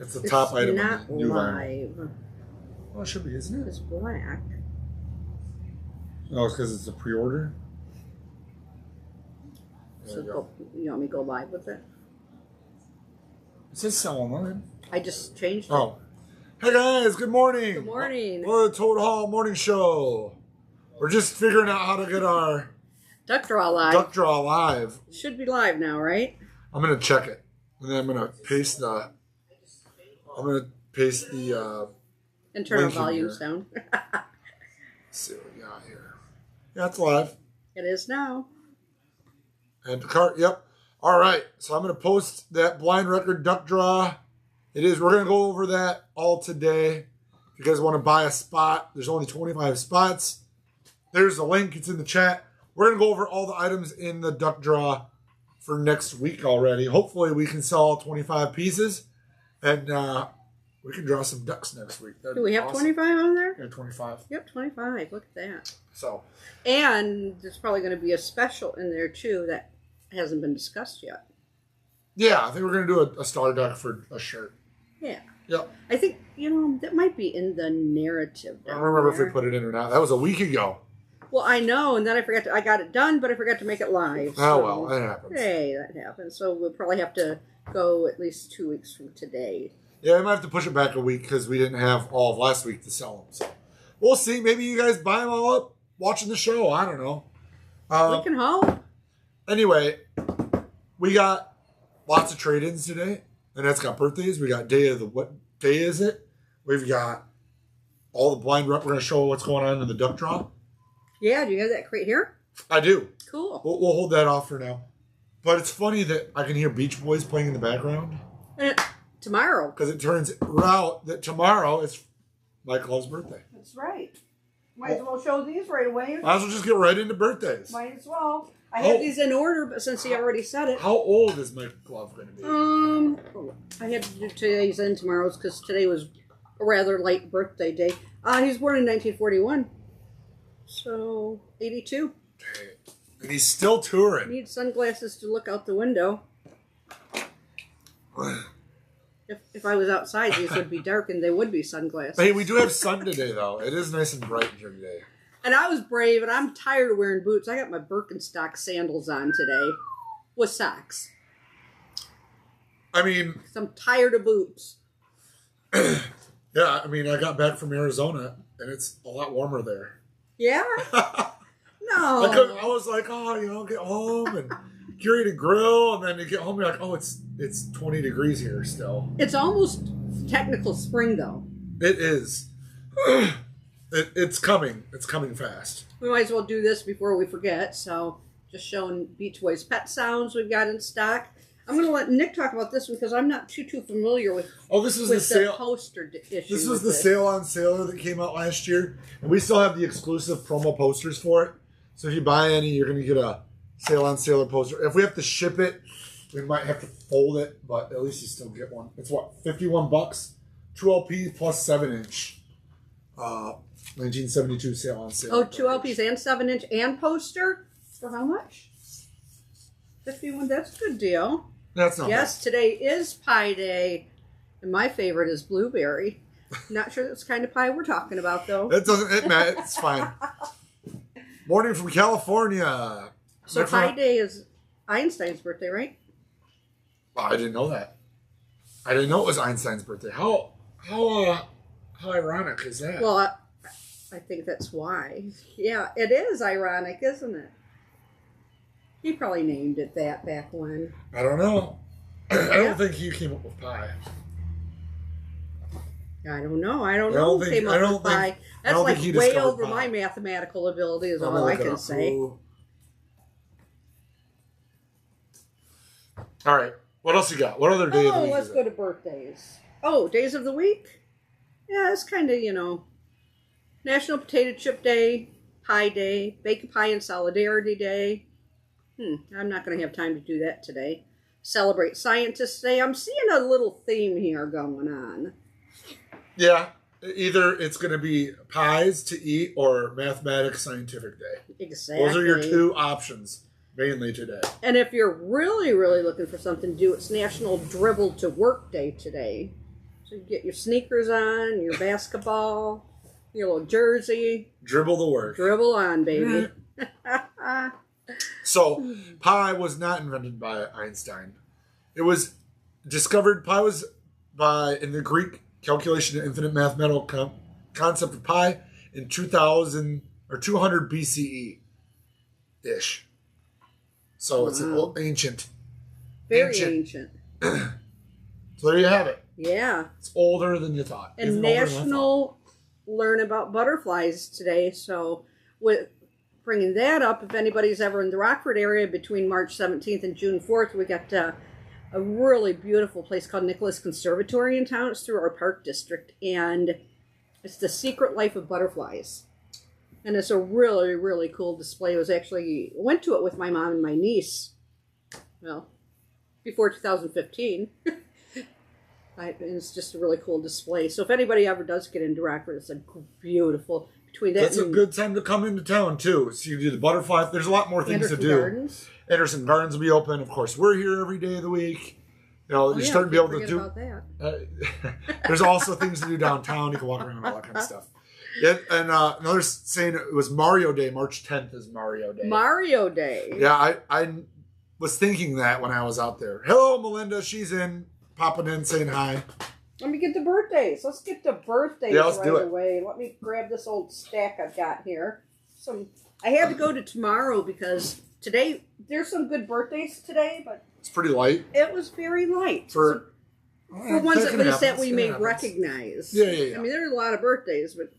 It's the top item not on the new live. vinyl. Well, it should be, isn't it? It's black. No, it's because it's a pre-order. So you want me to go live with it? It says sell online. I just changed it. Oh. Hey guys, good morning. Good morning. We're the Toad Hall Morning Show. We're just figuring out how to get our Duck Draw live. Duck Draw live. Should be live now, right? I'm going to check it. And then I'm going to paste the... And turn our link in volumes here. down. Let's see what we got here. Yeah, it's live. It is now. And the cart, yep. All right, so I'm going to post that blind record duck draw. It is. We're going to go over that all today. If you guys want to buy a spot, there's only 25 spots. There's a link. It's in the chat. We're going to go over all the items in the duck draw for next week already. Hopefully, we can sell all 25 pieces, and we can draw some ducks next week. That'd Do we have 25 on there? Yeah, 25. Yep, 25. Look at that. So, and there's probably going to be a special in there, too, that hasn't been discussed yet. yeah, I think we're going to do a star duck for a shirt. Yeah. Yep. I think, that might be in the narrative. I don't remember if we put it in or not. That was a week ago. Well, I know, and then I got it done, but I forgot to make it live. Oh, well, that happens. Hey, that happens. So we'll probably have to go at least 2 weeks from today. Yeah, we might have to push it back a week because we didn't have all of last week to sell them. So we'll see. Maybe you guys buy them all up watching the show. I don't know. We can hope. Anyway, we got lots of trade-ins today. Annette's got birthdays. We got what day is it? We've got all the blind rep. We're going to show what's going on in the duck draw. Yeah, do you have that crate here? I do. Cool. We'll hold that off for now. But it's funny that I can hear Beach Boys playing in the background. Tomorrow. Because it turns out that tomorrow is Mike Love's birthday. That's right. Might as well show these right away. Might as well just get right into birthdays. Might as well. I had these in order, but since he already said it. How old is Mike Love going to be? I had to do today's and tomorrow's because today was a rather light birthday day. He was born in 1941. So, 82. And he's still touring. Need sunglasses to look out the window. If I was outside, these would be dark and they would be sunglasses. Hey, we do have sun today, though. It is nice and bright here today. And I was brave, and I'm tired of wearing boots. I got my Birkenstock sandals on today with socks. I mean... 'Cause I'm tired of boots. Yeah, I mean, I got back from Arizona, and it's a lot warmer there. Yeah? No. I was like, get home and get ready to grill, and then you get home, you're like, it's 20 degrees here still. It's almost technical spring, though. It is. It's coming. It's coming fast. We might as well do this before we forget. So, just showing Beach Boys pet sounds we've got in stock. I'm going to let Nick talk about this one because I'm not too familiar with. This was the sale poster issue. This was the sale on sailor that came out last year, and we still have the exclusive promo posters for it. So if you buy any, you're going to get a sale on sailor poster. If we have to ship it, we might have to fold it, but at least you still get one. It's what, $51? 2 LPs plus 7-inch. 1972 sale on sale. Oh, 2 LPs and 7-inch and poster? For how much? 51. That's a good deal. That's not Yes, bad. today is pie day, and my favorite is blueberry. Not sure that's the kind of pie we're talking about, though. It's fine. Morning from California. So pie day is Einstein's birthday, right? Oh, I didn't know that. I didn't know it was Einstein's birthday. How ironic is that? Well, I think that's why. Yeah, it is ironic, isn't it? He probably named it that back when. I don't know. I don't think he came up with pie. I don't know. I don't know who came up with pie. That's like way over my mathematical ability is all I can say. All right. What else you got? What other day of the week? Let's go to birthdays. Oh, days of the week? Yeah, it's kind of, National Potato Chip Day, Pie Day, Bake a Pie and Solidarity Day. I'm not going to have time to do that today. Celebrate Scientist Day. I'm seeing a little theme here going on. Yeah. Either it's going to be pies to eat or Mathematics Scientific Day. Exactly. Those are your two options mainly today. And if you're really, really looking for something to do, it's National Dribble to Work Day today. So you get your sneakers on, your basketball, your little jersey. Dribble the word. Dribble on, baby. So, pi was not invented by Einstein. It was discovered, pi was in the Greek calculation of infinite mathematical concept of pi in 2000 or 200 BCE-ish. So it's an old, ancient. Very ancient. So there you have it. Yeah. It's older than you thought. And National Learn About Butterflies today. So with bringing that up, if anybody's ever in the Rockford area between March 17th and June 4th, we got a really beautiful place called Nicholas Conservatory in town. It's through our park district. And it's The Secret Life of Butterflies. And it's a really, really cool display. Went to it with my mom and my niece. Well, before 2015. It's just a really cool display. So if anybody ever does get into Rockford, it's a beautiful. Between that, that's a good time to come into town too. So you do the butterfly. There's a lot more things to do. Gardens. Anderson Gardens will be open. Of course, we're here every day of the week. You know, you're starting to be able to do. About that. There's also things to do downtown. You can walk around and all that kind of stuff. Yeah, and another saying it was Mario Day. March 10th is Mario Day. Mario Day. Yeah, I was thinking that when I was out there. Hello, Melinda. She's in. Popping in, saying hi. Let me get the birthdays. Let's get the birthdays right away. Let me grab this old stack I've got here. I had to go to tomorrow because today, there's some good birthdays today, but it's pretty light. It was very light. For ones at least that we may recognize. Yeah. I mean, there's a lot of birthdays, but...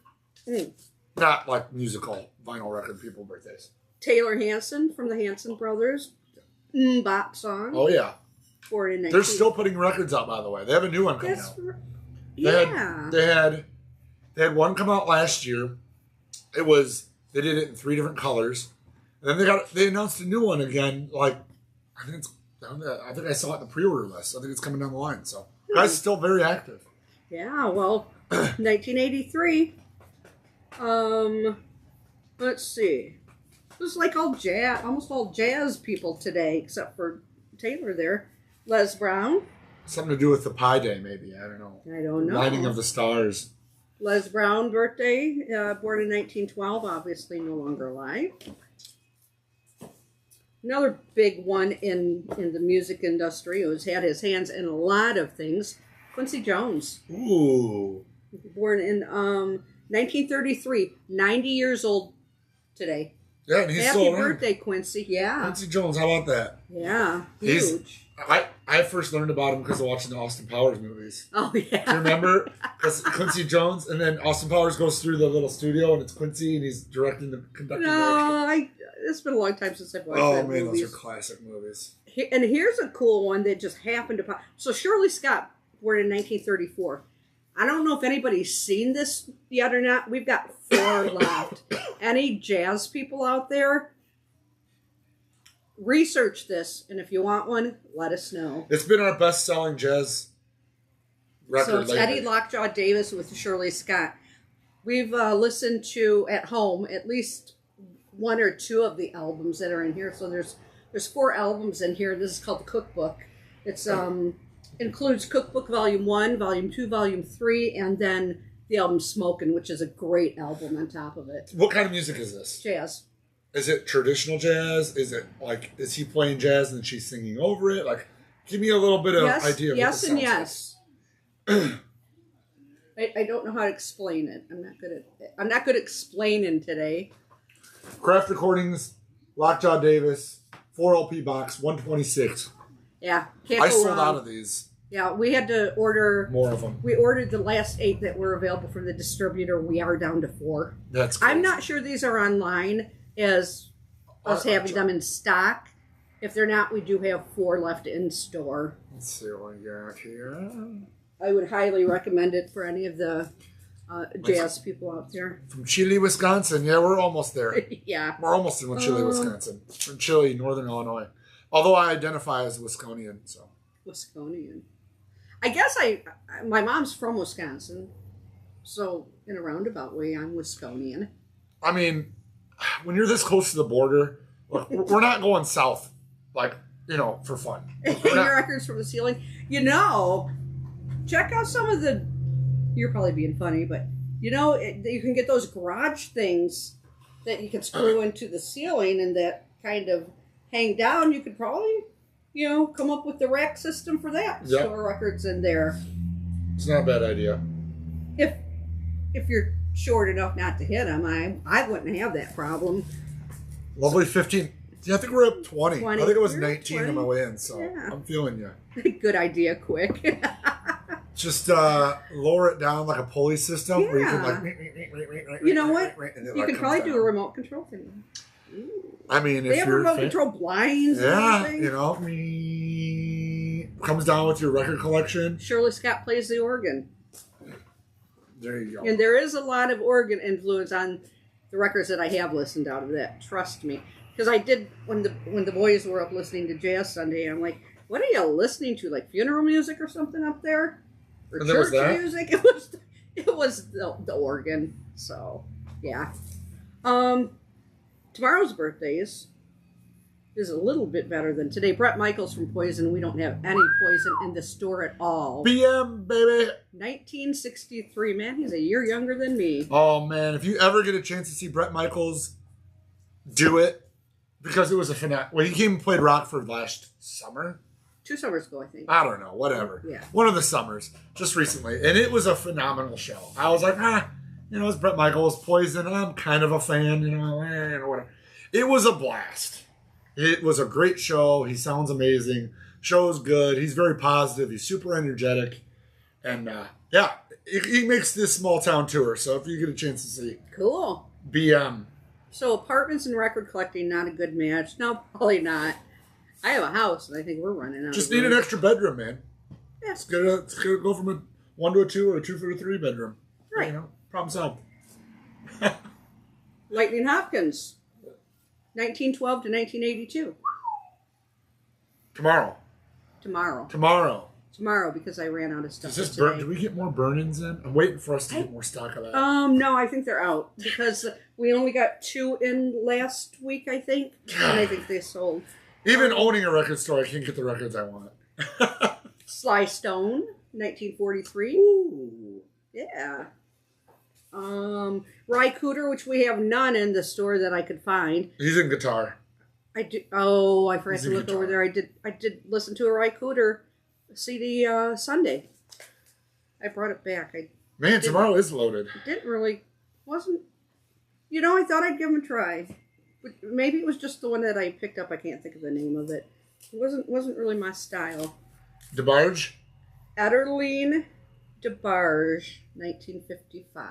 Not like musical vinyl record people birthdays. Taylor Hanson from the Hanson Brothers. Bop song. Oh, yeah. They're 19. still putting records out, by the way. They have a new one coming out. Yeah. They had one come out last year. They did it in 3 different colors. And then they announced a new one again. Like, I think I saw it in the pre-order list. I think it's coming down the line. So, guys, still very active. Yeah, well, 1983. Let's see. It was like almost all jazz people today, except for Taylor there. Les Brown. Something to do with the Pi Day, maybe. I don't know. Lighting of the stars. Les Brown birthday, born in 1912, obviously no longer alive. Another big one in the music industry who's had his hands in a lot of things, Quincy Jones. Ooh. Born in 1933, 90 years old today. Yeah, and he's Happy birthday, Quincy. Yeah. Quincy Jones, how about that? Yeah, huge. I first learned about him because of watching the Austin Powers movies. Oh, yeah. Do you remember? Because Quincy Jones, and then Austin Powers goes through the little studio, and it's Quincy, and he's conducting the orchestra. It's been a long time since I've watched that movie. Oh, man, those are classic movies. And here's a cool one that just happened to pop. So Shirley Scott, born in 1934. I don't know if anybody's seen this yet or not. We've got 4 left. Any jazz people out there? Research this, and if you want one, let us know. It's been our best-selling jazz record So it's lately. Eddie Lockjaw Davis with Shirley Scott. We've listened to, at home, at least 1 or 2 of the albums that are in here. So there's 4 albums in here. This is called the Cookbook. It's includes Cookbook Volume 1, Volume 2, Volume 3, and then the album Smokin', which is a great album on top of it. What kind of music is this? Jazz. Is it traditional jazz? Is it like, is he playing jazz and she's singing over it? Like, give me a little bit of idea of what this sounds yes. I don't know how to explain it. I'm not good at explaining today. Craft Recordings, Lockjaw Davis, 4 LP box, 126. Yeah, I sold out of these. Yeah, we had to order more of them. We ordered the last 8 that were available from the distributor. We are down to 4. That's crazy. I'm not sure these are online as us having them in stock. If they're not, we do have 4 left in store. Let's see what we got here. I would highly recommend it for any of the jazz people out there. From Chile, Wisconsin. Yeah, we're almost there. Yeah. We're almost in Chile, Wisconsin. From Chile, Northern Illinois. Although I identify as Wisconian, so. Wisconian. I guess my mom's from Wisconsin, so in a roundabout way, I'm Wisconian. I mean, when you're this close to the border, look, we're not going south, like, for fun. Your records from the ceiling. check out some of the. You're probably being funny, but you know you can get those garage things that you can screw into the ceiling and that kind of hang down. You could probably, come up with the rack system for that. Yep. Store records in there. It's not a bad idea. If you're short enough not to hit them, I wouldn't have that problem. Lovely 15. Yeah, I think we're up 20. 20. I think it was We're 19 on my way in, so yeah. I'm feeling you. Good idea, quick. Just lower it down like a pulley system where you can You know what? and it You can probably down. do a remote control thing. Ooh. I mean, They if have you're remote control blinds. yeah, And comes down with your record collection. Shirley Scott plays the organ. There you go. And there is a lot of organ influence on the records that I have listened out of that. Trust me, because I did when the boys were up listening to Jazz Sunday. I'm like, what are you listening to? Like funeral music or something up there, or And there was church that? music? It was the organ. So yeah. Tomorrow's birthdays is a little bit better than today. Brett Michaels from Poison. We don't have any Poison in the store at all. BM, baby. 1963, man, he's a year younger than me. Oh, man. If you ever get a chance to see Brett Michaels, do it. Because it was a fanatic. Well, he came and played Rockford last summer. 2 summers ago, I think. I don't know. Whatever. Yeah. One of the summers. Just recently. And it was a phenomenal show. I was like, it's Brett Michaels, Poison. I'm kind of a fan, whatever. It was a blast. It was a great show. He sounds amazing. Show's good. He's very positive. He's super energetic. And, he makes this small town tour. So if you get a chance to see. Cool. BM. So apartments and record collecting, not a good match. No, probably not. I have a house, and I think we're running out Just of need room. an extra bedroom, man. Yeah. It's gonna go from a 1 to a 2 or a 2 to a 3 bedroom. Right. Problem solved. Lightning Hopkins, 1912 to 1982. Tomorrow, because I ran out of stuff Is this today. do we get more burn-ins in? I'm waiting for us to get more stock of that. No, I think they're out because we only got 2 in last week, I think, and I think they sold. Even owning a record store, I can't get the records I want. Sly Stone, 1943. Ooh. Yeah. Ry Cooder, which we have none in the store that I could find. He's in guitar. I did. Oh, I forgot He's to a look guitar. over there. I did listen to a Ry Cooder CD Sunday. I brought it back. Man, tomorrow is loaded. Wasn't. I thought I'd give him a try. But maybe it was just the one that I picked up. I can't think of the name of it. It wasn't really my style. DeBarge? Ederline DeBarge, 1955.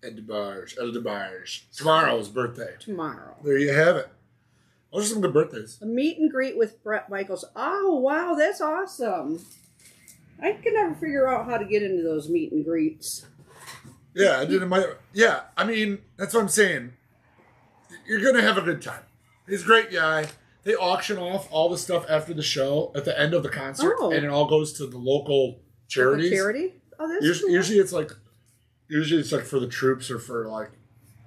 El DeBarge. Tomorrow's birthday. Tomorrow. There you have it. Those are some good birthdays. A meet and greet with Brett Michaels. Oh, wow, that's awesome. I can never figure out how to get into those meet and greets. Yeah, I did in my. Yeah, I mean, that's what I'm saying. You're going to have a good time. He's a great guy. They auction off all the stuff after the show at the end of the concert, and it all goes to the local charities. Charity? Oh, that's cool. Usually it's like for the troops or for like,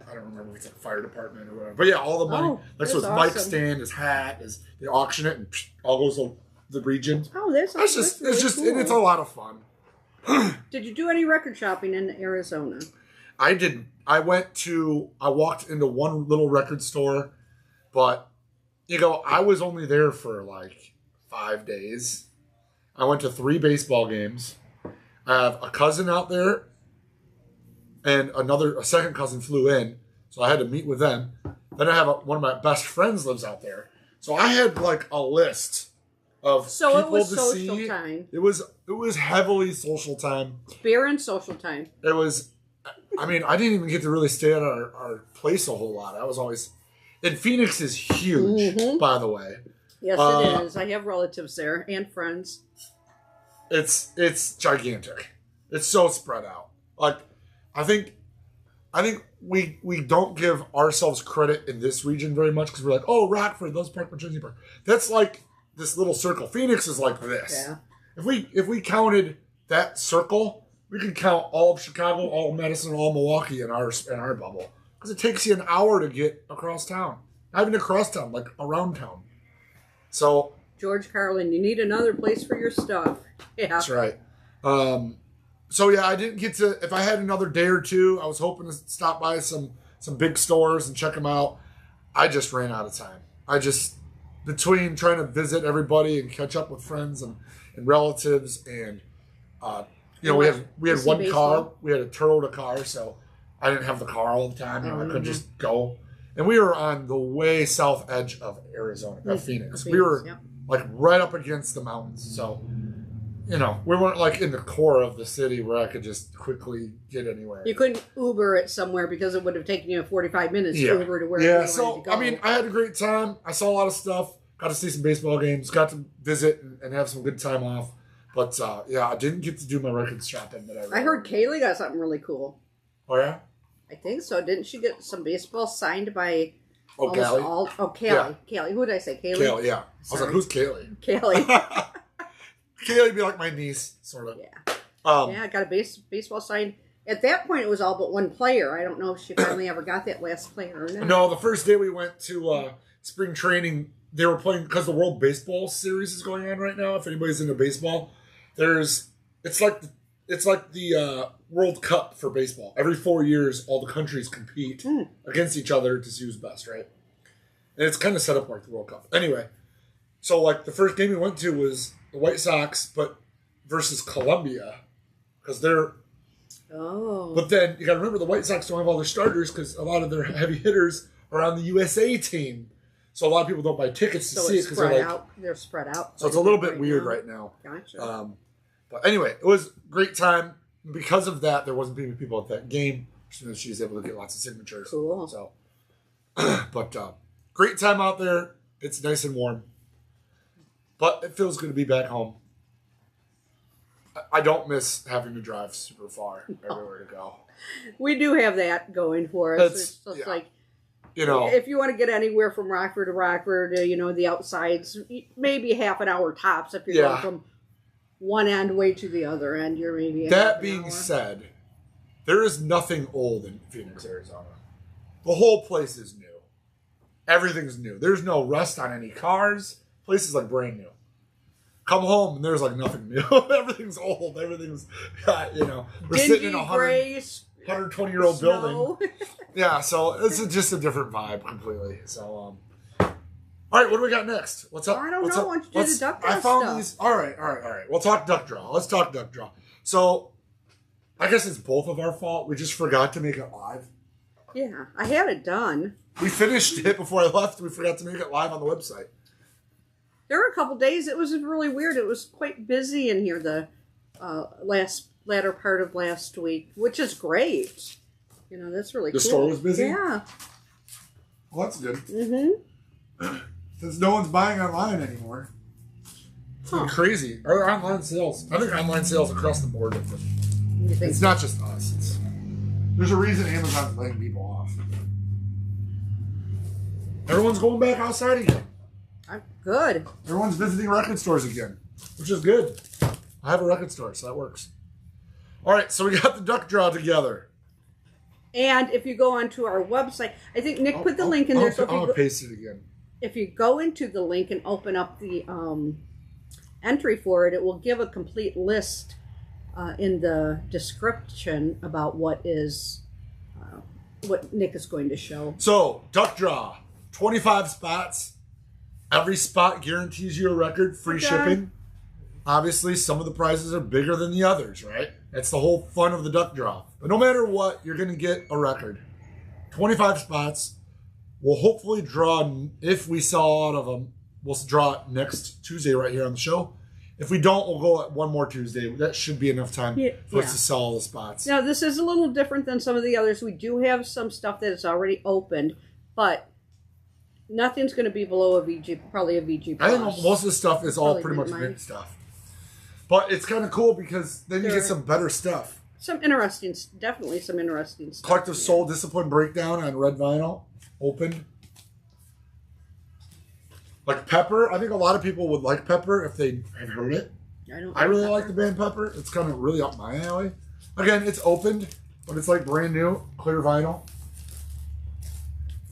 I don't remember if it's like fire department or whatever. But yeah, all the money. So his mic stand, his hat, they auction it and all goes to the region. Oh, that's It's cool. it's a lot of fun. Did you do any record shopping in Arizona? I didn't. I walked into one little record store, but I was only there for like 5 days. I went to 3 baseball games. I have a cousin out there, and a second cousin flew in, so I had to meet with them. Then I have one of my best friends lives out there, so I had like a list of people it was to social see. time. It was heavily social time. Beer and social time. It was. I mean, I didn't even get to really stay at our place a whole lot. I was always. And Phoenix is huge, by the way. Yes, it is. I have relatives there and friends. It's gigantic. It's so spread out. Like, I think we don't give ourselves credit in this region very much because we're like, oh, Rockford, those Park, Machinsey Park. That's like this little circle. Phoenix is like this. Yeah. If we counted that circle, we could count all of Chicago, all of Madison, all of Milwaukee in our bubble. Because it takes you an hour to get across town. Not even across town, like around town. So George Carlin, you need another place for your stuff. Yeah. that's right. So yeah, I didn't get to. If I had another day or two, I was hoping to stop by some big stores and check them out. I just ran out of time. I just between trying to visit everybody and catch up with friends and relatives and we had one car. We had a Toyota car, so I didn't have the car all the time. I couldn't just go. And we were on the way south edge of Arizona, of Phoenix. We were like right up against the mountains, so. We weren't like in the core of the city where I could just quickly get anywhere. You couldn't Uber it somewhere because it would have taken you 45 minutes to Uber to where you wanted to go. I mean, I had a great time. I saw a lot of stuff. Got to see some baseball games. Got to visit and have some good time off. But, I didn't get to do my record shopping that I heard Kaylee got something really cool. Oh, yeah? I think so. Didn't she get some baseball signed by... Callie? Kaylee. Yeah. Kaylee. Who did I say? Kaylee? Kaylee, yeah. I was like, who's Kaylee? Kaylee. Kaylee would be like my niece, sort of. Yeah. I got a baseball signed. At that point, it was all but one player. I don't know if she finally ever got that last player or not. No, the first day we went to spring training, they were playing, because the World Baseball Series is going on right now. If anybody's into baseball, it's like the World Cup for baseball. Every 4 years, all the countries compete against each other to see who's best, right? And it's kind of set up like the World Cup. Anyway, so like the first game we went to was the White Sox, but versus Colombia, because they're. Oh. But then you got to remember the White Sox don't have all their starters because a lot of their heavy hitters are on the USA team, so a lot of people don't buy tickets to see it because they're spread out. So it's a little bit weird right now. Gotcha. But anyway, it was a great time. Because of that, there wasn't many people at that game. She was able to get lots of signatures. Cool. So, but great time out there. It's nice and warm. But it feels good to be back home. I don't miss having to drive super far everywhere to go. We do have that going for us. It's like, if you want to get anywhere from Rockford to Rockford, the outsides, maybe half an hour tops. If you're going from one end way to the other end, you're maybe. That being said, there is nothing old in Phoenix, Arizona. The whole place is new. Everything's new. There's no rust on any cars. Place is like brand new. Come home and there's like nothing new. Everything's old. Everything's, we're sitting in a 120-year-old building. Yeah, so it's just a different vibe completely. So, all right, what do we got next? What's up? I don't know. Why don't you do the duck draw I found stuff? these. All right. We'll talk duck draw. Let's talk duck draw. So, I guess it's both of our fault. We just forgot to make it live. Yeah, I had it done. We finished it before I left. We forgot to make it live on the website. There were a couple days. It was really weird. It was quite busy in here the latter part of last week, which is great. That's really cool. The store was busy? Yeah. Well, that's good. Mm-hmm. Since no one's buying online anymore. It's been crazy. Or online sales. I think online sales across the board. It's not just us. There's a reason Amazon's laying people off. Everyone's going back outside again. Good. Everyone's visiting record stores again, which is good. I have a record store, so that works. All right, so we got the duck draw together. And if you go onto our website, I think Nick put the link in there. So I'll paste it again. If you go into the link and open up the entry for it, it will give a complete list in the description about what Nick is going to show. So, duck draw, 25 spots. Every spot guarantees you a record, free shipping. Obviously, some of the prizes are bigger than the others, right? That's the whole fun of the duck draw. But no matter what, you're going to get a record. 25 spots. We'll hopefully draw, if we sell out of them, we'll draw next Tuesday right here on the show. If we don't, we'll go at one more Tuesday. That should be enough time for us to sell all the spots. Now, this is a little different than some of the others. We do have some stuff that is already opened, but nothing's going to be below a VG, probably a VG Plus. I think most of the stuff is all pretty much mint stuff. But it's kind of cool because then you get some better stuff. Definitely some interesting stuff. Collective Soul Discipline Breakdown on red vinyl, opened. Like Pepper, I think a lot of people would like Pepper if they had heard it. I really like the band Pepper. It's kind of really up my alley. Again, it's opened, but it's like brand new, clear vinyl.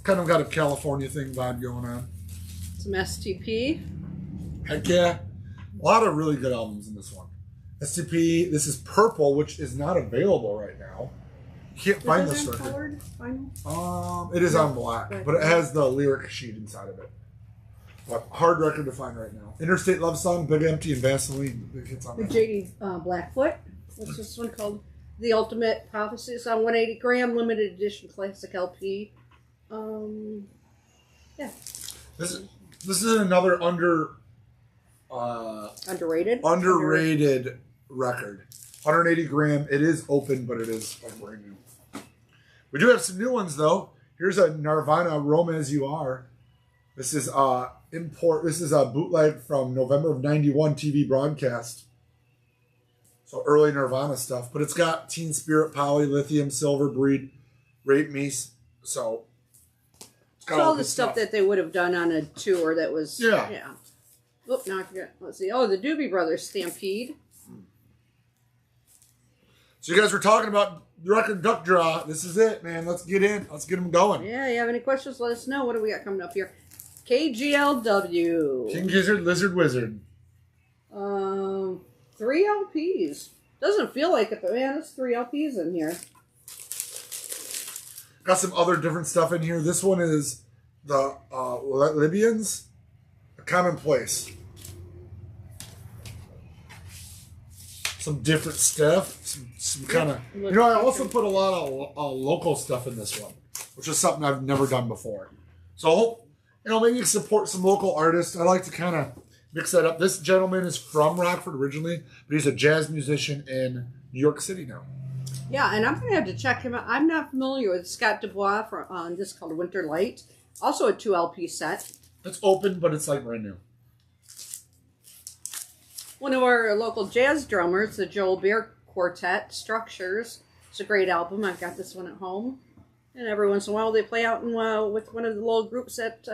Kind of got a California thing vibe going on. Some STP. Heck yeah. A lot of really good albums in this one. STP. This is purple, which is not available right now. Can't find this record. Colored vinyl? It is on black, but it has the lyric sheet inside of it. But hard record to find right now. Interstate Love Song, Big Empty, and Vaseline. Big hits on The that. J.D. Blackfoot. What's this one called? The Ultimate Prophecy. It's on 180 gram limited edition classic LP. Yeah. This is another Underrated record. 180 gram. It is open, but it is like brand new. We do have some new ones though. Here's a Nirvana "Rome as You Are." This is This is a bootleg from November of '91 TV broadcast. So early Nirvana stuff, but it's got Teen Spirit, Poly, Lithium, Silver Breed, Rape Me. So it's got all the stuff that they would have done on a tour that was yeah. Oh, now I forgot. Let's see. Oh, the Doobie Brothers Stampede. So you guys were talking about the record Duck Draw. This is it, man. Let's get in. Let's get them going. Yeah, you have any questions, let us know. What do we got coming up here? KGLW. King Gizzard, Lizard Wizard. 3 LPs. Doesn't feel like it, but man, there's 3 LPs in here. Got some other different stuff in here. This one is the Libyans, A Commonplace. Some different stuff. Some kind of... You know, I also put a lot of local stuff in this one, which is something I've never done before. So, you know, maybe you support some local artists. I like to kind of mix that up. This gentleman is from Rockford originally, but he's a jazz musician in New York City now. Yeah, and I'm going to have to check him out. I'm not familiar with Scott Dubois on this called Winter Light. Also a 2 LP set. It's open, but it's like brand new. One of our local jazz drummers, the Joel Beer Quartet, Structures. It's a great album. I've got this one at home. And every once in a while they play out with one of the little groups at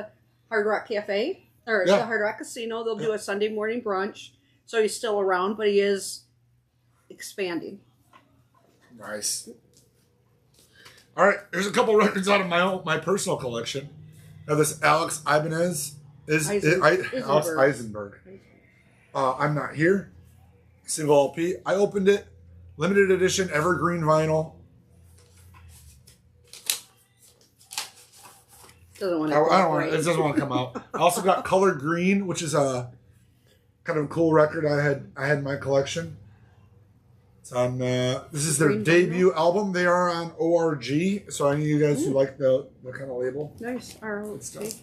Hard Rock Cafe. Or the Hard Rock Casino. They'll do a Sunday morning brunch. So he's still around, but he is expanding. Nice. All right, here's a couple records out of my personal collection. I have this Alex Ibanez. Alex Eisenberg. I'm Not Here. Single LP. I opened it. Limited edition evergreen vinyl. Doesn't want it doesn't want to come out. I also got Color Green, which is a kind of a cool record I had in my collection. It's on this is their Green debut album. They are on ORG, so any of you guys who like the kind of label. Nice. All right. Okay.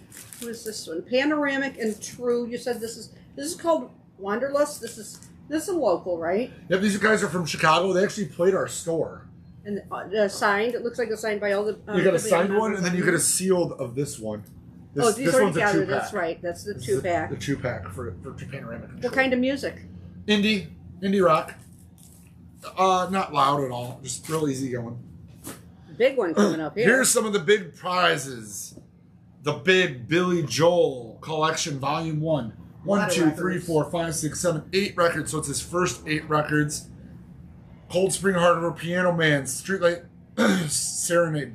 What is this one? Panoramic and True. You said this is called Wanderlust. This is a local, right? Yep, these guys are from Chicago. They actually played our store. And signed. It looks like it's signed by all the. You got a signed one, and then you get a sealed of this one. These already gathered. That's right. That's the 2-pack. The 2-pack for Panoramic. What kind of music? Indie rock. Not loud at all. Just real easy going. Big one coming up here. Here's some of the big prizes. The big Billy Joel Collection, Volume 1. 1, 2, 3, 4, 5, 6, 7, 8 records. So it's his first 8 records. Cold Spring Hardware, Piano Man, Streetlight Serenade,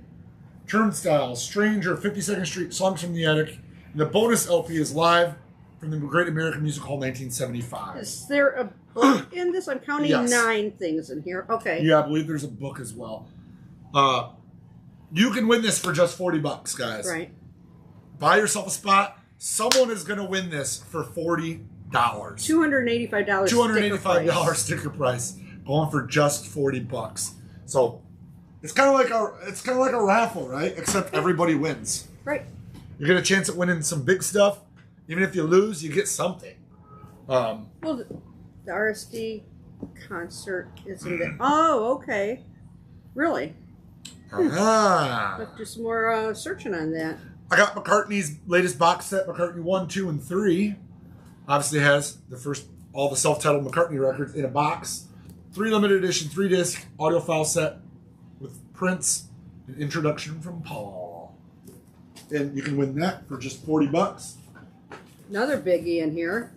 Turnstile, Stranger, 52nd Street, Songs from the Attic. And the bonus LP is live from the Great American Music Hall 1975. Is there a book in this? I'm counting 9 things in here. Okay. Yeah, I believe there's a book as well. You can win this for just $40, guys. Right. Buy yourself a spot. Someone is going to win this for $40. $285. $285 sticker price. Going for just $40. So it's kind of like a raffle, right? Except everybody wins. Right. You get a chance at winning some big stuff. Even if you lose, you get something. Well, the RSD concert is in there. Oh, okay. Really? Let's do some more searching on that. I got McCartney's latest box set, McCartney 1, 2, and 3. Obviously has all the self-titled McCartney records in a box. 3 limited edition, 3-disc audiophile set with Prince, an introduction from Paul. And you can win that for just $40. Another biggie in here.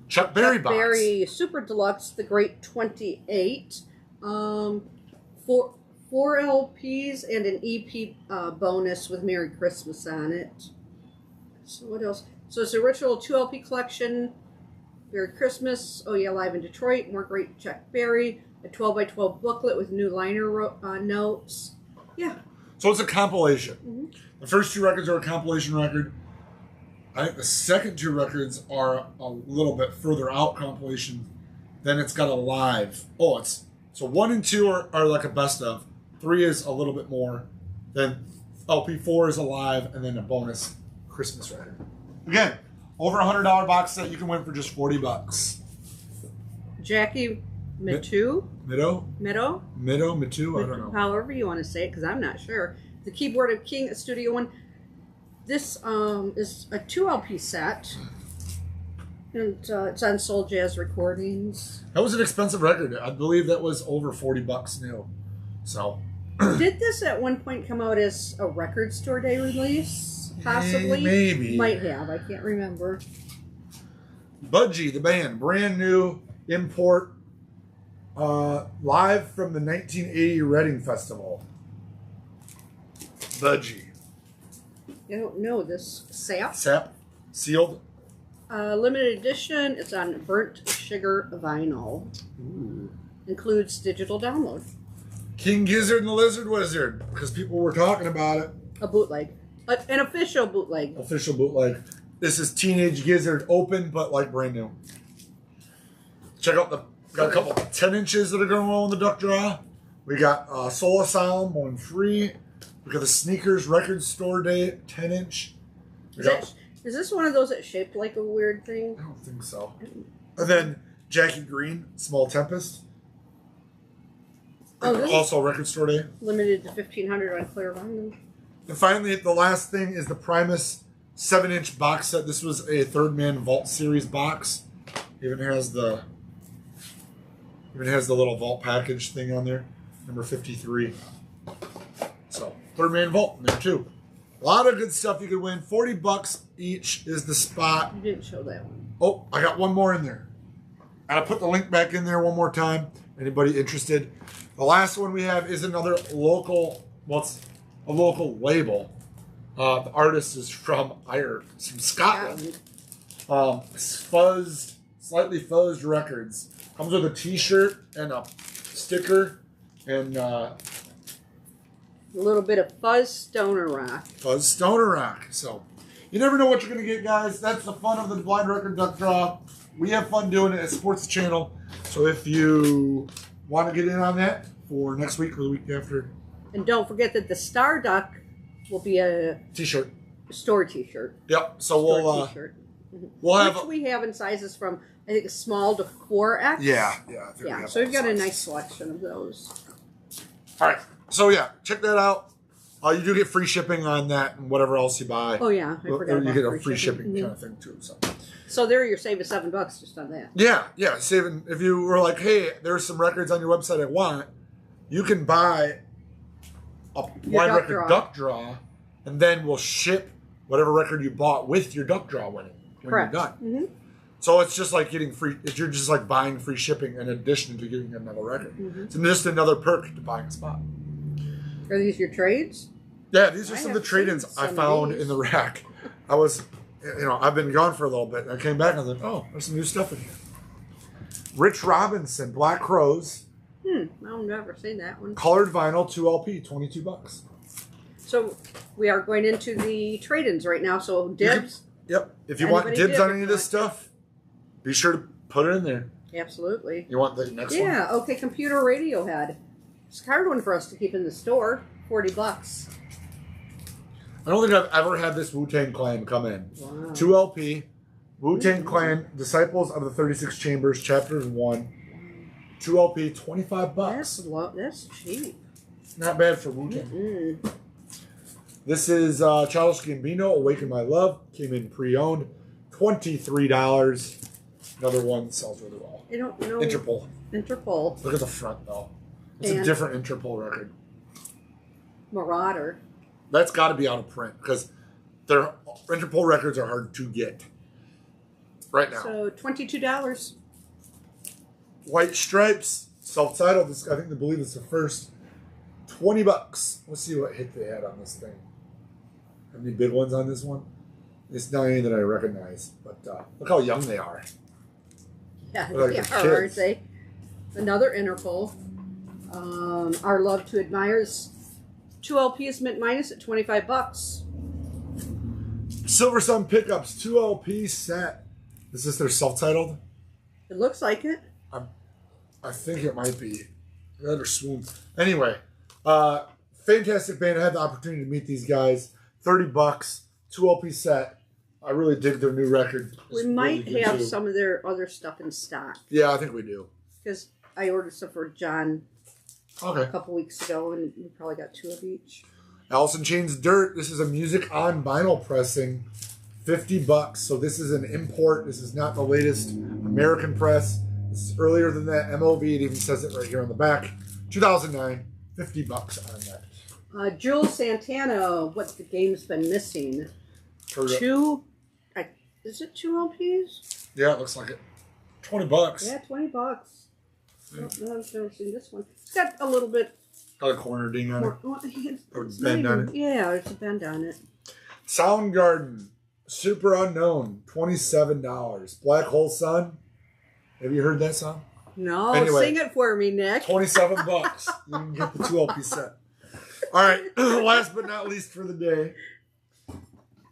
Chuck Berry box. Berry Super Deluxe, the Great 28. 4 LPs and an EP bonus with Merry Christmas on it. So what else? So it's a original 2 LP collection. Merry Christmas, Oh Yeah, Live in Detroit, More Great Chuck Berry, a 12 by 12 booklet with new liner notes. Yeah. So it's a compilation. Mm-hmm. The first 2 records are a compilation record. I think the second 2 records are a little bit further out compilation. Then it's got a live. Oh, it's so 1 and 2 are like a best of. 3 is a little bit more. Then LP 4 is a live, and then a bonus Christmas record. Again, over $100 box set you can win for just $40. Jackie Mitu? Mido? Mitu? Mitu? I don't know. However you want to say it, because I'm not sure. The Keyboard of King Studio One. This is a 2 LP set. And it's on Soul Jazz Recordings. That was an expensive record. I believe that was over $40 new. So. Did this at one point come out as a record store day release? Possibly? Maybe. Might have. I can't remember. Budgie, the band. Brand new import. Live from the 1980 Reading Festival. Budgie. I don't know this. Sap? Sap. Sealed. Limited edition. It's on burnt sugar vinyl. Ooh. Includes digital download. King Gizzard and the Lizard Wizard. Because people were talking about it. A bootleg. An official bootleg. Official bootleg. This is Teenage Gizzard open, but like brand new. Check out got a couple 10 inches that are going on in the duck draw. We got Soul Asylum, Morn free. We got the Sneakers Record Store Day 10 inch. Is this one of those that's shaped like a weird thing? I don't think so. And then Jackie Green, Small Tempest. Oh, Also Record Store Day. Limited to 1,500 on clear vinyl. And finally, the last thing is the Primus 7-inch box set. This was a Third Man Vault Series box. Even has the little vault package thing on there. Number 53. So, Third Man Vault in there too. A lot of good stuff you could win. $40 each is the spot. You didn't show that one. Oh, I got one more in there. And I put the link back in there one more time. Anybody interested? The last one we have is another local, well, it's a local label. The artist is from Ireland, from Scotland. Slightly fuzzed records. Comes with a t-shirt and a sticker and a little bit of fuzz stoner rock. Fuzz stoner rock. So you never know what you're going to get, guys. That's the fun of the Blind Record Duck Draw. We have fun doing it. It supports the channel. So if you want to get in on that for next week or the week after. And don't forget that the Star Duck will be a t-shirt. Store t-shirt. Yep. So t-shirt. We'll have which we have in sizes from, I think, small to 4X. Yeah. So we've got a nice selection of those. All right. So yeah, check that out. You do get free shipping on that and whatever else you buy. Oh yeah, I forgot about you get a free shipping kind of thing too. So there, you're saving $7 just on that. Yeah, saving. If you were like, hey, there's some records on your website I want, you can buy a Blind Record Duck Draw, and then we'll ship whatever record you bought with your duck draw winning when Correct. you're done. Mm-hmm. So it's just like getting free. You're just like buying free shipping in addition to getting another record. Mm-hmm. It's just another perk to buying a spot. Are these your trades? Yeah, these are some of the trade-ins I found in the rack. I was, I've been gone for a little bit. I came back and I was like, oh, there's some new stuff in here. Rich Robinson, Black Crows. I've never seen that one. Colored vinyl, 2 LP, $22. So we are going into the trade-ins right now. So dibs. Yep. If you want dibs on any of this stuff, be sure to put it in there. Absolutely. You want the next one? Yeah. Okay. Computer radio head. It's a hard one for us to keep in the store. $40. I don't think I've ever had this Wu-Tang Clan come in. Wow. 2 LP. Wu-Tang Clan, Disciples of the 36 Chambers, Chapter 1. 2 LP, $25. That's cheap. Not bad for Wu-Tang. This is Childish Gambino, Awaken My Love. Came in pre-owned. $23. Another one sells really well. I don't know. Interpol. Look at the front, though. It's a different Interpol record. Marauder. That's got to be out of print because their Interpol records are hard to get right now. So $22. White Stripes, self-titled. I believe it's the first. $20. Let's see what hit they had on this thing. Have any big ones on this one? It's not any that I recognize, but look how young they are. Yeah, They're like they the are, aren't kids. they? Another Interpol. Our Love to Admire's 2 LPs mint minus at $25. Silver Sun Pickups 2 LP set. Is this their self-titled? It looks like it. I think it might be. Red or Swoon. Anyway, fantastic band. I had the opportunity to meet these guys. $30, 2 LP set. I really dig their new record. We might have some of their other stuff in stock. Yeah, I think we do. Because I ordered stuff for John Okay. a couple weeks ago, and we probably got 2 of each. Alice in Chains Dirt. This is a music on vinyl pressing. $50. So this is an import. This is not the latest American press. This is earlier than that. MOV. It even says it right here on the back. 2009. $50 on that. Jules Santana, What the Game's Been Missing. Heard it. Is it 2 LPs? Yeah, it looks like it. $20. Yeah, $20. No, I've never seen this one. It's got a little bit Got a corner ding on it. more. Well, Or it's bend not on even- Yeah, there's a bend on it. Soundgarden. Super Unknown. $27. Black Hole Sun. Have you heard that song? No, Anyway. sing it for me, Nick. $27. You can get the 2 LP set. All right. Last but not least for the day.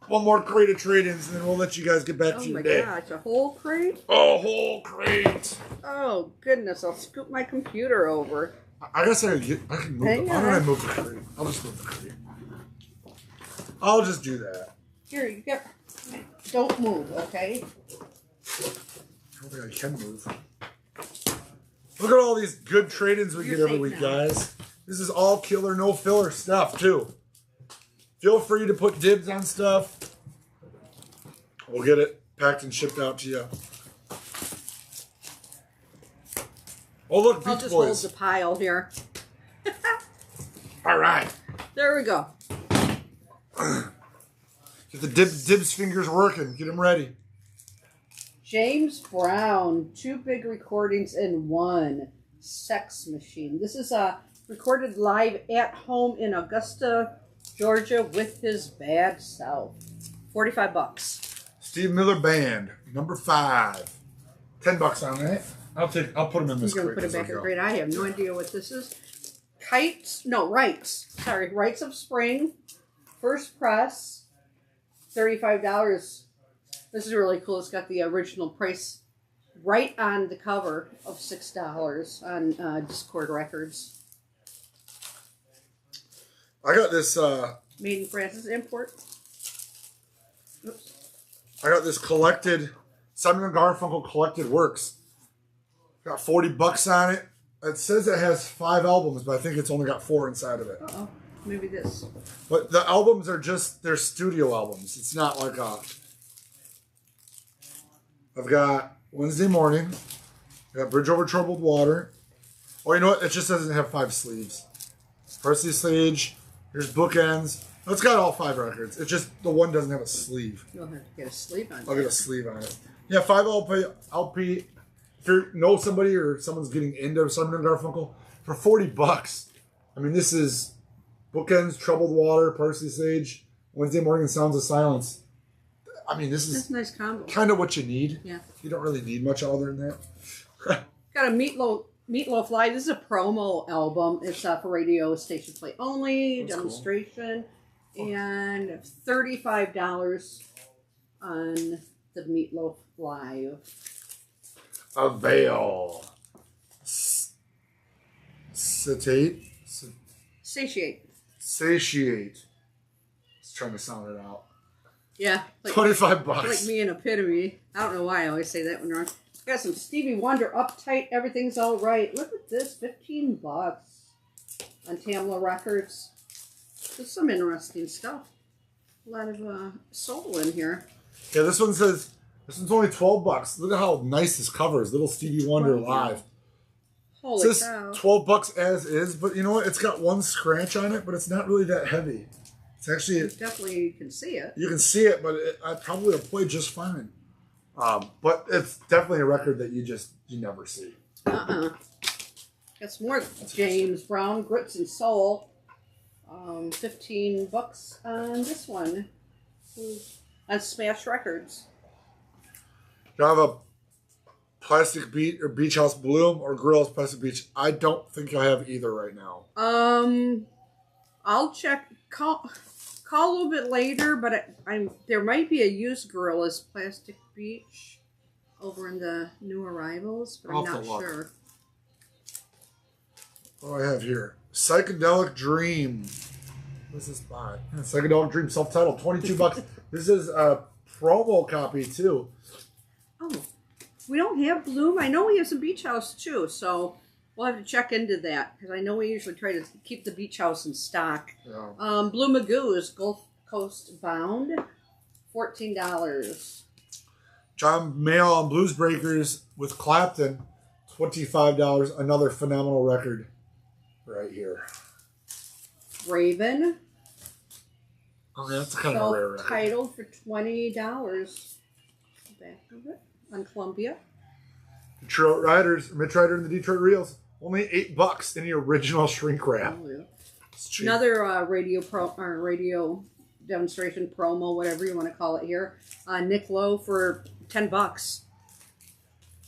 One more crate of trade-ins, and then we'll let you guys get back Oh to your my day. gosh, a whole crate? A whole crate. Oh goodness, I'll scoop my computer over. I guess I can move. Hang Why don't I on. move the crate? I'll just move the crate. I'll just do that. Here, you get. Don't move, okay? I don't think I can move. Look at all these good trade-ins we You're get every safe week, now. guys. This is all killer, no filler stuff, too. Feel free to put dibs on stuff. We'll get it packed and shipped out to you. Oh, look, I'll Beach just Boys. hold the pile here. All right. There we go. Get the dibs fingers working. Get them ready. James Brown, 2 big recordings in one. Sex Machine. This is recorded live at home in Augusta, Georgia with his bad self. $45. Steve Miller Band, number 5. $10 on that. I'll put them in this He's going to crate. put it as I back in go. grade. I have no idea what this is. Rights of Spring. First press. $35. This is really cool. It's got the original price right on the cover of $6 on Discord Records. I got this. Made in France. Is it import? Oops. I got this collected Simon & Garfunkel collected works. Got $40 on it. It says it has 5 albums, but I think it's only got 4 inside of it. Uh-oh. Maybe this. But the albums are just their studio albums. It's not like I've got Wednesday Morning. I got Bridge Over Troubled Water. Oh, you know what? It just doesn't have 5 sleeves. Parsley Sage. Here's Bookends. It's got all 5 records. It's just the one doesn't have a sleeve. You'll have to get a sleeve on it. I'll get a sleeve on it. Yeah, 5 LP. If you know somebody or someone's getting into Simon & Garfunkel, for $40, I mean, this is Bookends, Troubled Water, Parsley Sage, Wednesday Morning, Sounds of Silence. I mean, this That's is a nice combo. kind of what you need. Yeah. You don't really need much other than that. Got a Meatloaf Live. This is a promo album. It's for radio station play only, That's demonstration, and $35 on the Meatloaf Live. Avail. Satiate. Satiate. Just trying to sound it out. Yeah. $25. Like me in Epitome. I don't know why I always say that when wrong. Got some Stevie Wonder, Uptight, Everything's All Right. Look at this, $15 on Tamla Records. There's some interesting stuff. A lot of soul in here. Yeah, this one says, this one's only $12. Look at how nice this cover is. Little Stevie Wonder Wow. live. Holy It says cow. $12 as is, but you know what? It's got 1 scratch on it, but it's not really that heavy. It's actually, You definitely can see it. you can see it, but I probably will play just fine. But it's definitely a record that you never see. Got some more James Brown, Grits and Soul. $15 on this one. On Smash Records. I have a Plastic Beach or Beach House Bloom or Gorillas Plastic Beach. I don't think I have either right now. I'll check. Call a little bit later, but there might be a used Gorillas Plastic Beach over in the new arrivals, but I'm not sure. What do I have here? Psychedelic Dream. What's this by? Psychedelic Dream, self-titled, $22. This is a promo copy too. Oh, we don't have Bloom. I know we have some Beach House too, so we'll have to check into that because I know we usually try to keep the Beach House in stock. Yeah. Blue Magoo is Gulf Coast bound, $14. John Mayall on Blues Breakers with Clapton, $25. Another phenomenal record right here. Raven. Oh, yeah, that's kind of a rare record. Titled for $20. Back of it on Columbia. Detroit Riders, Mitch Ryder and the Detroit Reels, only $8 in the original shrink wrap. Oh, yeah. Another radio demonstration promo, whatever you want to call it here. Nick Lowe for $10.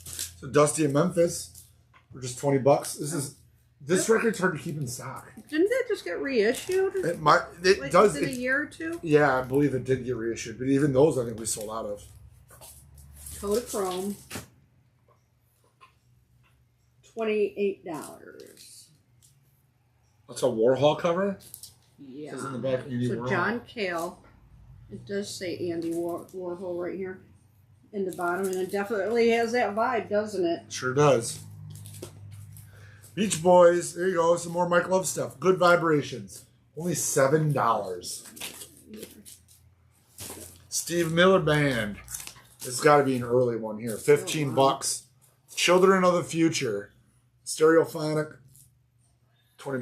So Dusty in Memphis for just $20. This record's hard to keep in stock. Didn't that just get reissued? It does. Within a year or two? Yeah, I believe it did get reissued, but even those I think we sold out of. Kodachrome, $28. That's a Warhol cover? Yeah. It says in the back Andy Warhol. John Cale. It does say Andy Warhol right here in the bottom, and it definitely has that vibe, doesn't it? Sure does. Beach Boys, there you go, some more Mike Love stuff. Good Vibrations, only $7. Steve Miller Band, this has got to be an early one here, $15. Children of the Future, Stereophonic, $20.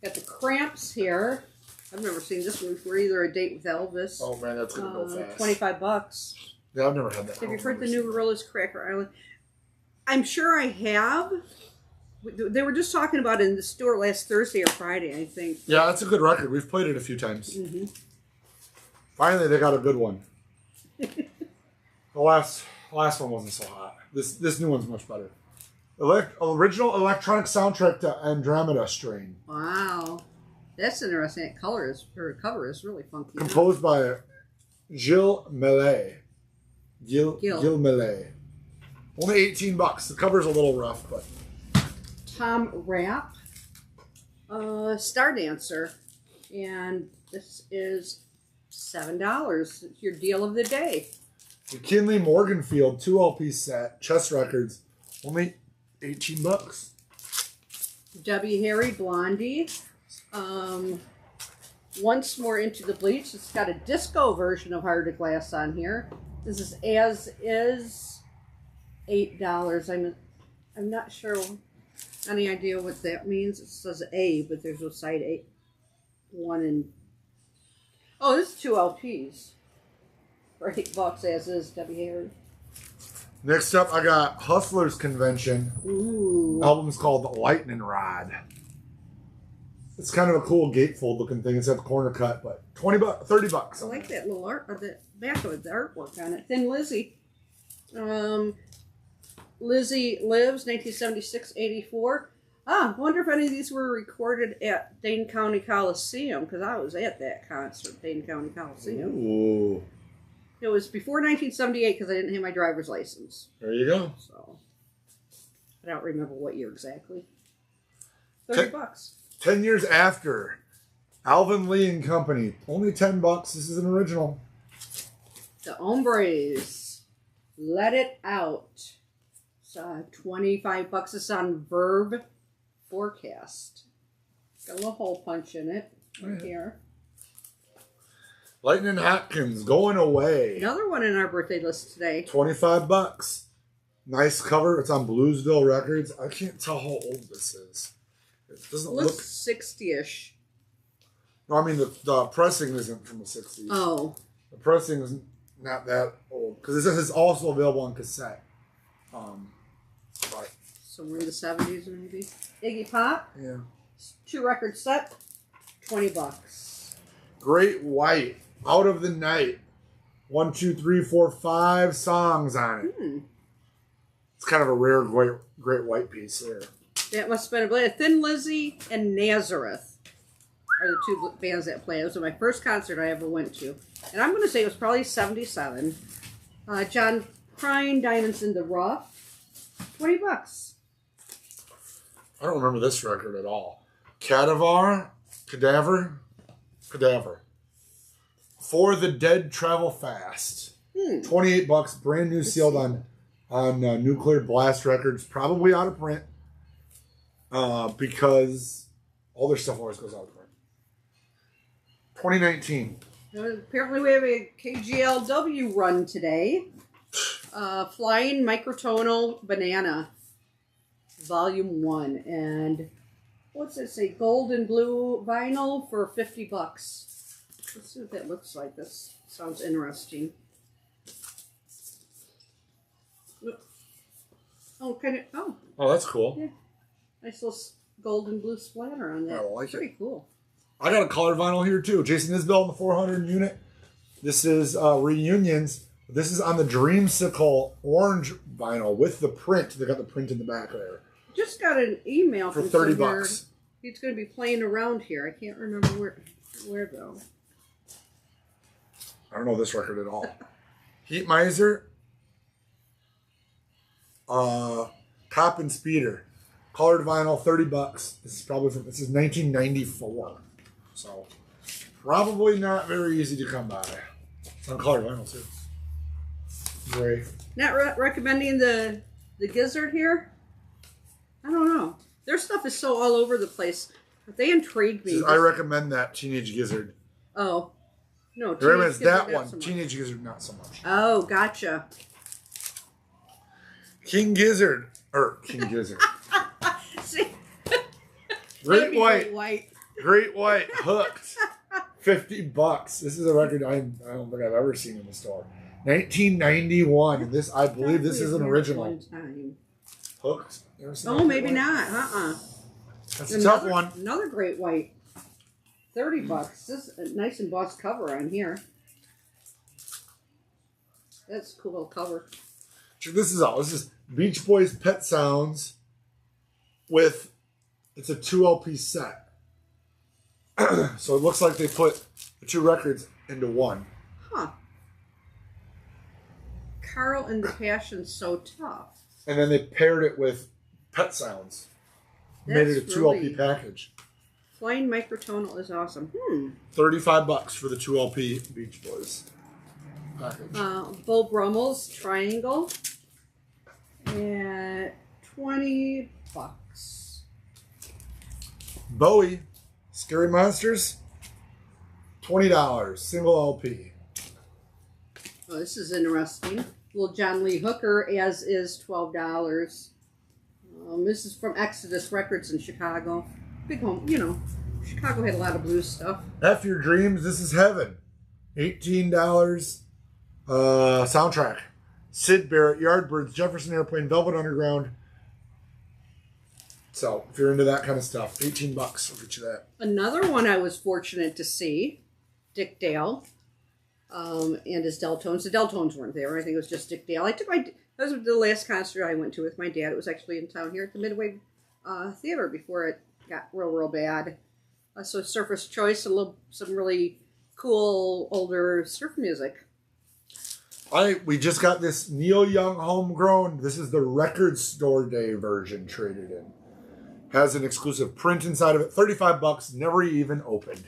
Got the Cramps here. I've never seen this one before either. A Date with Elvis. Oh man, that's gonna go fast. $25. Yeah, I've never had that. Have you heard the new Gorillas Cracker Island? I'm sure I have. They were just talking about it in the store last Thursday or Friday, I think. Yeah, that's a good record. We've played it a few times. Mm-hmm. Finally, they got a good one. The last one wasn't so hot. This new one's much better. Original electronic soundtrack to Andromeda Strain. Wow. That's interesting. That cover is really funky. Composed by Gilles Millet. Gilles Millet. Only $18. The cover's a little rough, but. Tom Rapp. Star Dancer. And this is $7. It's your deal of the day. McKinley Morganfield 2 LP set. Chess Records. Only $18. Debbie Harry Blondie. Once More Into the Bleach. It's got a disco version of Heart of Glass on here. This is As Is, $8. I'm not sure any idea what that means. It says A, but there's no side A. One and oh, this is 2 LPs for $8. As Is, Debbie Harry. Next up, I got Hustlers Convention. Ooh. Album's called Lightning Rod. It's kind of a cool gatefold looking thing. It's at the corner cut, but $30. I like that little art, or the back of it, the artwork on it. Thin Lizzy. Lizzie Lives, 1976-84. Wonder if any of these were recorded at Dane County Coliseum, because I was at that concert, Dane County Coliseum. Ooh. It was before 1978 because I didn't have my driver's license. There you go. So I don't remember what year exactly. $30. 10 years after, Alvin Lee and Company. Only $10. This is an original. The Hombres. Let It Out. It's $25. It's on Verb Forecast. Got a little hole punch in it right here. Lightning Hopkins, Going Away. Another one in our birthday list today. $25. Nice cover. It's on Bluesville Records. I can't tell how old this is. It doesn't look 60-ish. No, I mean the pressing isn't from the 60s. Oh. The pressing is not that old because this is also available on cassette. But so we're in the 70s maybe. Iggy Pop. Yeah. 2 record set. $20. Great White, Out of the Night. 1, 2, 3, 4, 5 songs on it. It's kind of a rare great white piece there. That must have been a Thin Lizzy and Nazareth are the two bands that play. It was my first concert I ever went to. And I'm going to say it was probably 77. John Prine, Diamonds in the Rough. $20. I don't remember this record at all. Cadaver. For the Dead Travel Fast. $28, brand new, sealed on Nuclear Blast Records. Probably out of print. Because all their stuff always goes out of print. 2019. Apparently we have a KGLW run today. Flying Microtonal Banana. Volume 1. And what's it say? Gold and blue vinyl for $50. Let's see what that looks like. This sounds interesting. Oh, kind of. Oh, that's cool. Yeah. Nice little gold and blue splatter on that. I like Pretty cool. I got a colored vinyl here too. Jason Isbell in the 400 unit. This is Reunions. This is on the Dreamsicle orange vinyl with the print. They got the print in the back there. Just got an email for from $30. He's going to be playing around here. I can't remember where though. I don't know this record at all. Heat Miser. Cop and Speeder. Colored vinyl, $30. This is 1994. So probably not very easy to come by. It's on colored vinyl too. Great. Not recommending the Gizzard here. I don't know. Their stuff is so all over the place, but they intrigue me. I recommend that Teenage Gizzard. Oh, no. It's that one. So Teenage Gizzard, not so much. Oh, gotcha. King Gizzard. See? Great White. Hooked. $50. This is a record I don't think I've ever seen in the store. 1991. And this, I believe this is an original. Hooked. Oh, maybe not. That's a tough one. Another Great White. $30. This is a nice embossed cover on here. That's a cool little cover. Check this out. This is Beach Boys Pet Sounds with, it's a 2 LP set. So it looks like they put the two records into one. Huh. Carl and the Passion So Tough. And then they paired it with Pet Sounds. Made it a 2 LP package. Flying Microtonal is awesome. $35 for the 2 LP Beach Boys package. Bo Brummel's Triangle at $20. Bowie, Scary Monsters, $20, single LP. Oh, this is interesting. Little John Lee Hooker, as is $12. This is from Exodus Records in Chicago. Big home, Chicago had a lot of blues stuff. F Your Dreams, This Is Heaven, $18. Soundtrack. Syd Barrett, Yardbirds, Jefferson Airplane, Velvet Underground. So, if you're into that kind of stuff, $18 will get you that. Another one I was fortunate to see, Dick Dale, and his Deltones. The Deltones weren't there. I think it was just Dick Dale. That was the last concert I went to with my dad. It was actually in town here at the Midway Theater before it got real bad. So Surface Choice, some really cool older surf music. We just got this Neil Young homegrown. This is the Record Store Day version traded in. Has an exclusive print inside of it. $35, never even opened.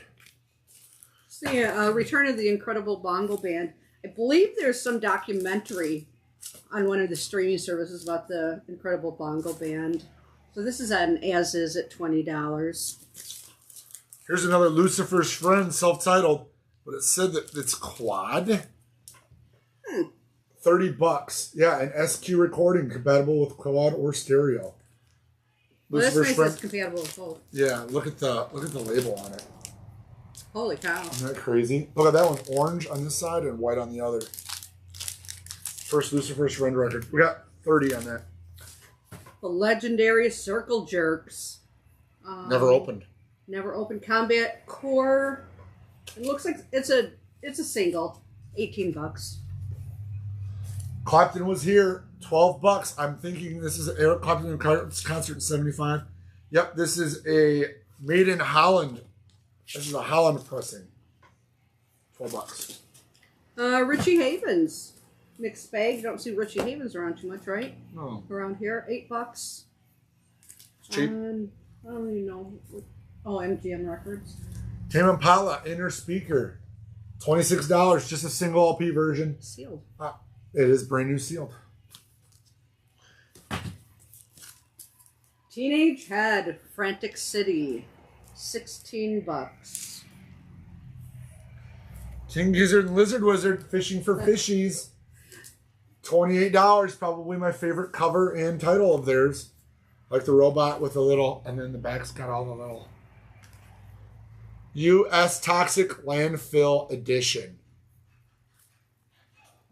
It's the Return of the Incredible Bongo Band. I believe there's some documentary on one of the streaming services about the Incredible Bongo Band. So this is on As Is at $20. Here's another Lucifer's Friend, self-titled, but it said that it's quad. $30. Yeah, an SQ recording compatible with quad or stereo. Well, that's nice. It's compatible with both. Yeah, look at the label on it. Holy cow! Isn't that crazy? Look at that one, orange on this side and white on the other. First Lucifer's Friend record. We got 30 on that. The legendary Circle Jerks. Never opened. Never opened. Combat Core. It looks like it's a single. $18. Clapton was here, $12. I'm thinking this is an Eric Clapton concert in 75. Yep, this is a made in Holland. This is a Holland pressing. $12. Richie Havens. Mixed bag. Don't see Richie Havens around too much, right? No. Around here, $8. It's cheap. I don't even know. Oh, MGM Records. Tame Impala, inner speaker. $26, just a single LP version. Sealed. It is brand new sealed. Teenage Head, Frantic City. $16. King Gizzard and Lizard Wizard, Fishing for Fishies. $28, probably my favorite cover and title of theirs. Like the robot with the little, and then the back's got all the little. U.S. Toxic Landfill Edition.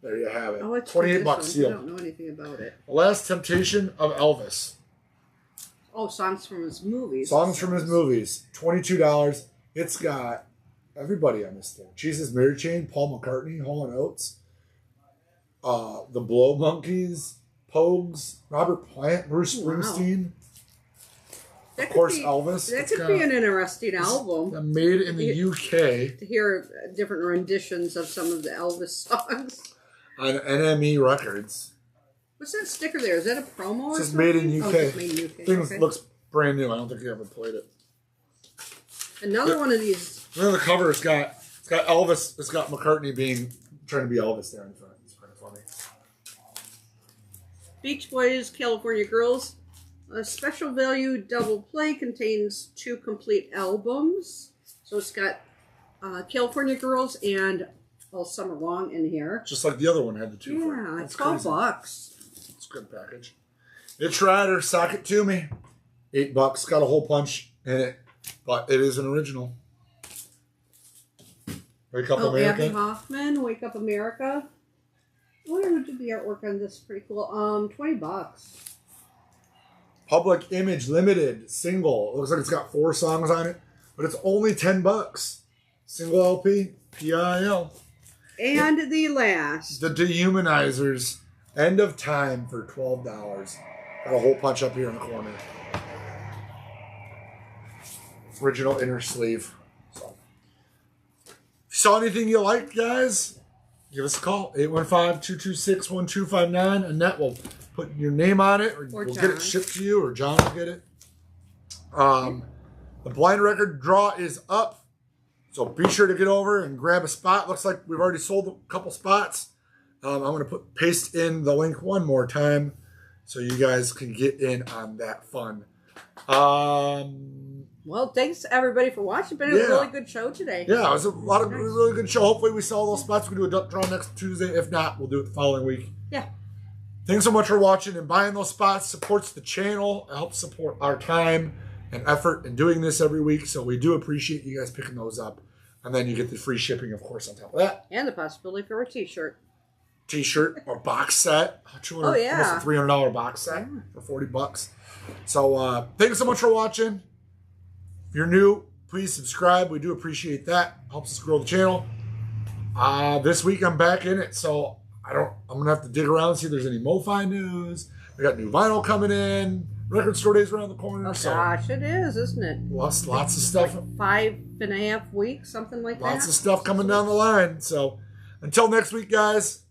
There you have it. Oh, it's $28 I sealed. don't know anything about it. The Last Temptation of Elvis. Oh, songs from his movies. Songs from his movies. $22. It's got everybody on this thing. Jesus Mary Chain, Paul McCartney, Hall & Oates, the Blow Monkeys, Pogues, Robert Plant, Bruce Springsteen. Of course, Elvis. That could be an interesting album. Made in the UK. To hear different renditions of some of the Elvis songs. On NME Records. What's that sticker there? Is that a promo? It's just made in UK. Oh, it's made in UK. Things Okay. looks brand new. I don't think you ever played it. Another one of these. Then the cover, it's got Elvis. It's got McCartney trying to be Elvis there in front. It's kind of funny. Beach Boys, California Girls. A special value double play contains 2 complete albums. So it's got California Girls and All Summer Long in here. Just like the other one had the 2 for it. Yeah, That's $12. crazy. It's a good package. It's Rider, Sock It To Me. $8. Got a hole punch in it, but it is an original. Wake Up America. Abby Hoffman, Wake Up America. I wonder who did the artwork on this. Pretty cool. $20. Public Image Limited single. It looks like it's got 4 songs on it, but it's only $10. Single LP, PIL. And the last. The Dehumanizers, End of Time for $12. Got a hole punch up here in the corner. Original inner sleeve. So, if you saw anything you liked, guys, give us a call. 815-226-1259. Annette will put your name on it, or we'll get it shipped to you, or John will get it. The blind record draw is up, so be sure to get over and grab a spot. Looks like we've already sold a couple spots. I'm going to paste in the link one more time so you guys can get in on that fun. Well, thanks everybody for watching. It's been a really good show today. Yeah, it was a really good show. Hopefully we sell those spots. We do a duck draw next Tuesday. If not, we'll do it the following week. Yeah. Thanks so much for watching and buying those spots. Supports the channel. It helps support our time and effort in doing this every week. So we do appreciate you guys picking those up. And then you get the free shipping, of course, on top of that. And the possibility for a t-shirt. T-shirt or box set. Almost a $300 box set for $40. So thanks so much for watching. If you're new, please subscribe. We do appreciate that. Helps us grow the channel. This week I'm back in it, so I'm gonna have to dig around and see if there's any MoFi news. We got new vinyl coming in. Record store days around the corner. Oh gosh, it is, isn't it? Lots of stuff. Like 5.5 weeks, something like that. Lots of stuff coming down the line. So until next week, guys.